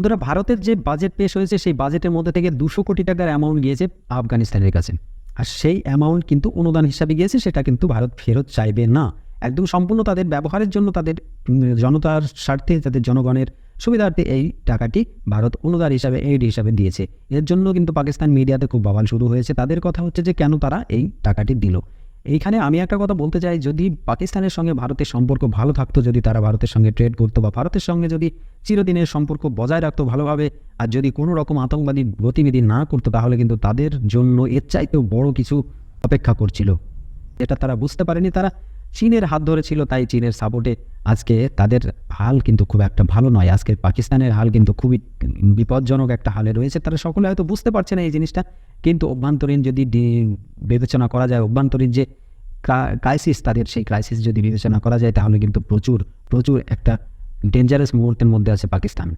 বন্ধুরা, ভারতের যে বাজেট পেশ হয়েছে সেই বাজেটের মধ্যে থেকে 200 কোটি টাকার অ্যামাউন্ট গিয়েছে আফগানিস্তানের কাছে। আর সেই অ্যামাউন্ট কিন্তু অনুদান হিসাবে গিয়েছে, সেটা কিন্তু ভারত ফেরত চাইবে না। একদম সম্পূর্ণ তাদের ব্যবহারের জন্য, তাদের জনতার স্বার্থে, তাদের জনগণের সুবিধার্থে এই টাকাটি ভারত অনুদান হিসাবে, এইড হিসাবে দিয়েছে। এর জন্য কিন্তু পাকিস্তান মিডিয়াতে খুব বাওয়াল শুরু হয়েছে। তাদের কথা হচ্ছে যে কেন তারা এই টাকাটি দিল। এইখানে আমি একটা কথা বলতে চাই, যদি পাকিস্তানের সঙ্গে ভারতের সম্পর্ক ভালো থাকতো, যদি তারা ভারতের সঙ্গে ট্রেড করতো বা ভারতের সঙ্গে যদি চিরদিনের সম্পর্ক বজায় রাখতো ভালোভাবে, আর যদি কোনো রকম আতঙ্কবাদী গতিবিধি না করতো, তাহলে কিন্তু তাদের জন্য এর চাইতেও বড় কিছু অপেক্ষা করছিল। এটা তারা বুঝতে পারেনি। তারা চীনের হাত ধরেছিল, তাই চীনের সাপোর্টে আজকে তাদের হাল কিন্তু খুব একটা ভালো নয়। আজকে পাকিস্তানের হাল কিন্তু খুবই বিপজ্জনক একটা হালে রয়েছে। তারা সকলে হয়তো বুঝতে পারছে না এই জিনিসটা, কিন্তু অভ্যন্তরীণ যদি বিবেচনা করা যায়, অভ্যন্তরীণ যে ক্রাইসিস, তাদের সেই ক্রাইসিস যদি বিবেচনা করা যায়, তাহলে কিন্তু প্রচুর একটা ডেঞ্জারাস মুহূর্তের মধ্যে আছে পাকিস্তান।